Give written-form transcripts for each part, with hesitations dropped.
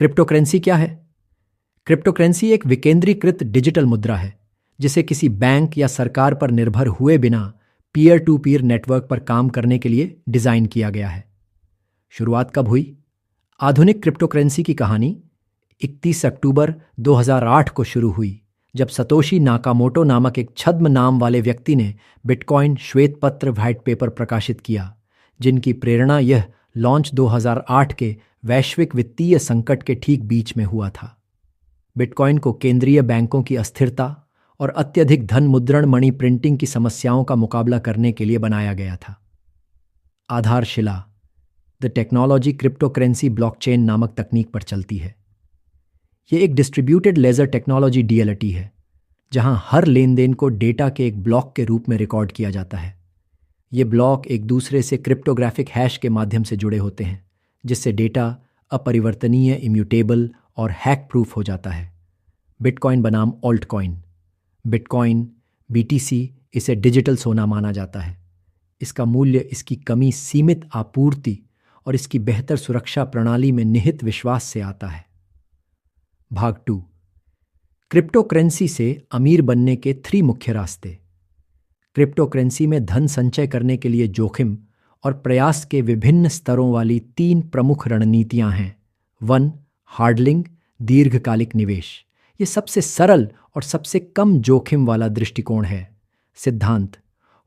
Cryptocurrency क्या है? Cryptocurrency एक विकेंद्रीकृत डिजिटल मुद्रा है जिसे किसी बैंक या सरकार पर निर्भर हुए बिना पीयर टू पीयर नेटवर्क पर काम करने के लिए डिजाइन किया गया है। शुरुआत कब हुई? आधुनिक क्रिप्टोकरेंसी की कहानी 31 अक्टूबर 2008 को शुरू हुई जब सतोशी नाकामोटो नामक एक छद्म नाम वाले व्यक्ति ने बिटकॉइन श्वेत पत्र व्हाइट पेपर प्रकाशित किया, जिनकी प्रेरणा यह लॉन्च 2008 के वैश्विक वित्तीय संकट के ठीक बीच में हुआ था। बिटकॉइन को केंद्रीय बैंकों की अस्थिरता और अत्यधिक धन मुद्रण मनी प्रिंटिंग की समस्याओं का मुकाबला करने के लिए बनाया गया था। आधारशिला द टेक्नोलॉजी क्रिप्टोकरेंसी ब्लॉकचेन नामक तकनीक पर चलती है। यह एक डिस्ट्रीब्यूटेड लेजर टेक्नोलॉजी डीएलटी है जहां हर लेन देन को डेटा के एक ब्लॉक के रूप में रिकॉर्ड किया जाता है। ये ब्लॉक एक दूसरे से क्रिप्टोग्राफिक हैश के माध्यम से जुड़े होते हैं, जिससे डेटा अपरिवर्तनीय, इम्यूटेबल और हैक प्रूफ हो जाता है। बिटकॉइन बनाम ऑल्ट कॉइन। बिटकॉइन बीटीसी इसे डिजिटल सोना माना जाता है। इसका मूल्य इसकी कमी, सीमित आपूर्ति और इसकी बेहतर सुरक्षा प्रणाली में निहित विश्वास से आता है। भाग 2, क्रिप्टोकरेंसी से अमीर बनने के 3 मुख्य रास्ते। क्रिप्टोकरेंसी में धन संचय करने के लिए जोखिम और प्रयास के विभिन्न स्तरों वाली 3 प्रमुख रणनीतियां हैं। 1. हार्डलिंग, दीर्घकालिक निवेश। ये सबसे सरल और सबसे कम जोखिम वाला दृष्टिकोण है। सिद्धांत: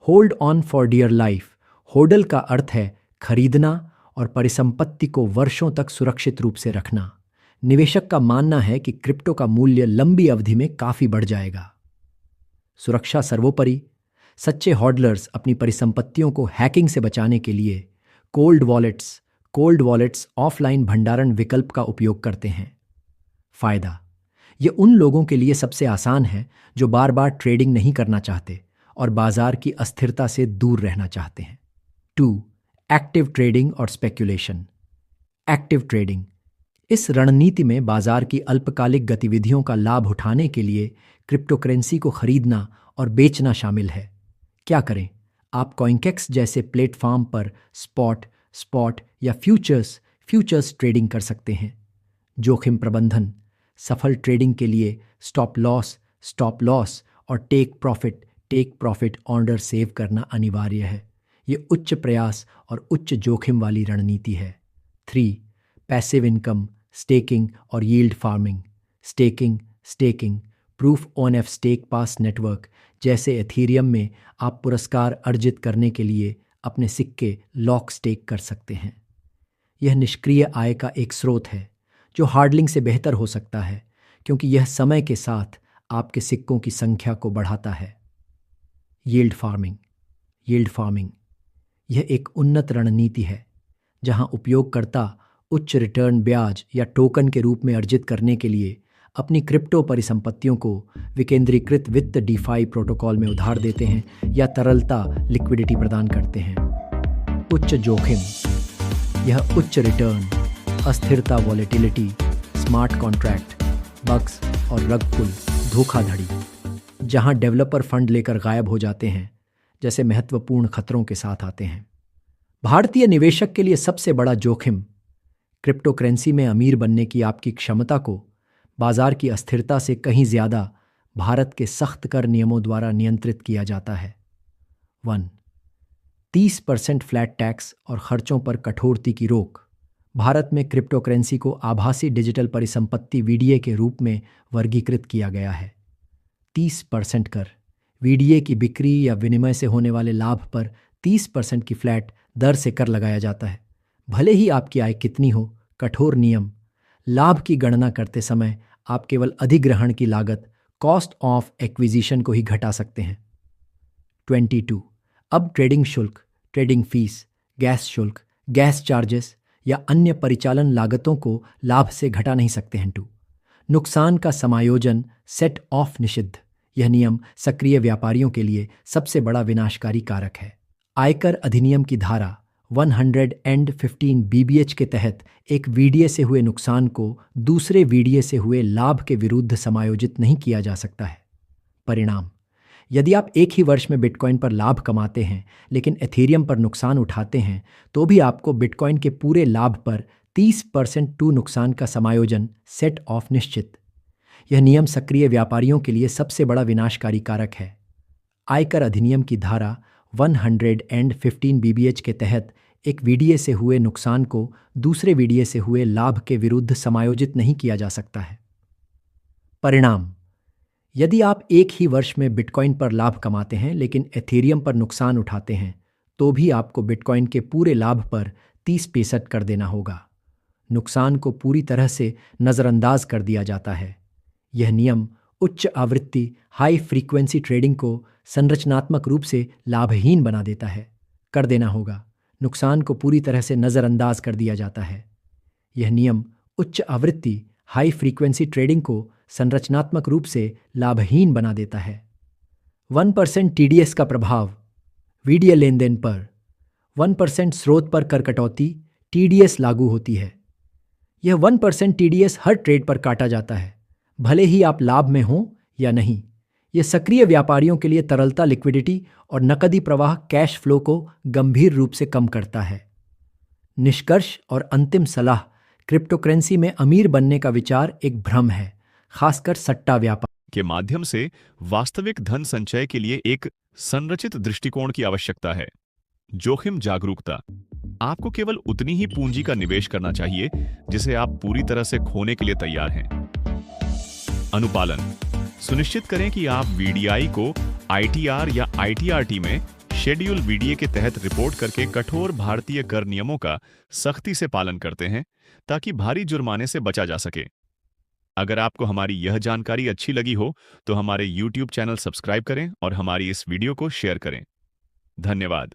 hold on for dear life. Hold का अर्थ है खरीदना और परिसंपत्ति को वर्षों तक सुरक्षित रूप से रखना। निवेशक का मानना है कि क्रिप्टो का मूल्य लंबी अवधि में काफी बढ़ जाएगा। सुरक्षा सर्वोपरि। सच्चे होल्डर्स अपनी परिसंपत्तियों को हैकिंग से बचाने के लिए कोल्ड वॉलेट्स ऑफलाइन भंडारण विकल्प का उपयोग करते हैं। फायदा: ये उन लोगों के लिए सबसे आसान है जो बार बार ट्रेडिंग नहीं करना चाहते और बाजार की अस्थिरता से दूर रहना चाहते हैं। 2. एक्टिव ट्रेडिंग और स्पेक्यूलेशन। Active trading. इस रणनीति में बाजार की अल्पकालिक गतिविधियों का लाभ उठाने के लिए क्रिप्टोकरेंसी को खरीदना और बेचना शामिल है। क्या करें? आप कॉइनकेक्स जैसे प्लेटफॉर्म पर स्पॉट या फ्यूचर्स ट्रेडिंग कर सकते हैं। जोखिम प्रबंधन। सफल ट्रेडिंग के लिए स्टॉप लॉस और टेक प्रॉफिट ऑर्डर सेव करना अनिवार्य है। ये उच्च प्रयास और उच्च जोखिम वाली रणनीति है। 3. पैसिव इनकम, स्टेकिंग और yield farming. Staking proof of stake PoS network जैसे एथीरियम में आप पुरस्कार अर्जित करने के लिए अपने सिक्के लॉक स्टेक कर सकते हैं। यह निष्क्रिय आय का एक स्रोत है जो हार्डलिंग से बेहतर हो सकता है क्योंकि यह समय के साथ आपके सिक्कों की संख्या को बढ़ाता है। यील्ड फार्मिंग यह एक उन्नत रणनीति है जहां उपयोगकर्ता उच्च रिटर्न ब्याज या टोकन के रूप में अर्जित करने के लिए अपनी क्रिप्टो परिसंपत्तियों को विकेंद्रीकृत वित्त डीफाई प्रोटोकॉल में उधार देते हैं या तरलता लिक्विडिटी प्रदान करते हैं। उच्च जोखिम। यह उच्च रिटर्न, अस्थिरता, वॉलेटिलिटी, स्मार्ट कॉन्ट्रैक्ट, बग्स और रग पुल, धोखाधड़ी, जहां डेवलपर फंड लेकर गायब हो जाते हैं, जैसे महत्वपूर्ण खतरों के साथ आते हैं। भारतीय निवेशक के लिए सबसे बड़ा जोखिम। क्रिप्टोकरेंसी में अमीर बनने की आपकी क्षमता को बाजार की अस्थिरता से कहीं ज्यादा भारत के सख्त कर नियमों द्वारा नियंत्रित किया जाता है। 1. 30% फ्लैट टैक्स और खर्चों पर कठोरती की रोक। भारत में क्रिप्टोकरेंसी को आभासी डिजिटल परिसंपत्ति वीडीए के रूप में वर्गीकृत किया गया है। 30% कर। वीडीए की बिक्री या विनिमय से होने वाले लाभ पर 30% की फ्लैट दर से कर लगाया जाता है, भले ही आपकी आय कितनी हो। कठोर नियम। लाभ की गणना करते समय आप केवल अधिग्रहण की लागत, कॉस्ट ऑफ एक्विजिशन को ही घटा सकते हैं। 22. अब ट्रेडिंग शुल्क, ट्रेडिंग फीस, गैस शुल्क, गैस चार्जेस या अन्य परिचालन लागतों को लाभ से घटा नहीं सकते हैं। 2. नुकसान का समायोजन, सेट ऑफ निषिद्ध। यह नियम सक्रिय व्यापारियों के लिए सबसे बड़ा विनाशकारी कारक है। आयकर अधिनियम की धारा 115 BBH के तहत एक वीडीए से हुए नुकसान को दूसरे वीडीए से हुए लाभ के विरुद्ध समायोजित नहीं किया जा सकता है। परिणाम: यदि आप एक ही वर्ष में बिटकॉइन पर लाभ कमाते हैं लेकिन एथेरियम पर नुकसान उठाते हैं, तो भी आपको बिटकॉइन के पूरे लाभ पर 30% टू नुकसान का समायोजन सेट ऑफ निश्चित। यह नियम सक्रिय व्यापारियों के लिए सबसे बड़ा विनाशकारी कारक है। आयकर अधिनियम की धारा 115 बीबीएच के तहत एक वीडीए से हुए नुकसान को दूसरे वीडीए से हुए लाभ के विरुद्ध समायोजित नहीं किया जा सकता है। परिणाम: यदि आप एक ही वर्ष में बिटकॉइन पर लाभ कमाते हैं लेकिन एथेरियम पर नुकसान उठाते हैं, तो भी आपको बिटकॉइन के पूरे लाभ पर 30% कर देना होगा। नुकसान को पूरी तरह से नज़रअंदाज कर दिया जाता है। यह नियम उच्च आवृत्ति हाई फ्रीक्वेंसी ट्रेडिंग को संरचनात्मक रूप से लाभहीन बना देता है। कर देना होगा। नुकसान को पूरी तरह से नज़रअंदाज कर दिया जाता है। यह नियम उच्च आवृत्ति हाई फ्रीक्वेंसी ट्रेडिंग को संरचनात्मक रूप से लाभहीन बना देता है। 1% टीडीएस का प्रभाव वीडीए लेन देन पर 1% स्रोत पर कर कटौती टीडीएस लागू होती है। यह 1% टीडीएस हर ट्रेड पर काटा जाता है, भले ही आप लाभ में हों या नहीं। यह सक्रिय व्यापारियों के लिए तरलता, लिक्विडिटी और नकदी प्रवाह कैश फ्लो को गंभीर रूप से कम करता है। निष्कर्ष और अंतिम सलाह: क्रिप्टोकरेंसी में अमीर बनने का विचार एक भ्रम है, खासकर सट्टा व्यापार के माध्यम से वास्तविक धन संचय के लिए एक संरचित दृष्टिकोण की आवश्यकता है। जोखिम जागरूकता: आपको केवल उतनी ही पूंजी का निवेश करना चाहिए जिसे आप पूरी तरह से खोने के लिए तैयार हैं। अनुपालन: सुनिश्चित करें कि आप वीडीआई को आईटीआर या आईटीआरटी में शेड्यूल वीडीए के तहत रिपोर्ट करके कठोर भारतीय कर नियमों का सख्ती से पालन करते हैं ताकि भारी जुर्माने से बचा जा सके। अगर आपको हमारी यह जानकारी अच्छी लगी हो तो हमारे YouTube चैनल सब्सक्राइब करें और हमारी इस वीडियो को शेयर करें। धन्यवाद।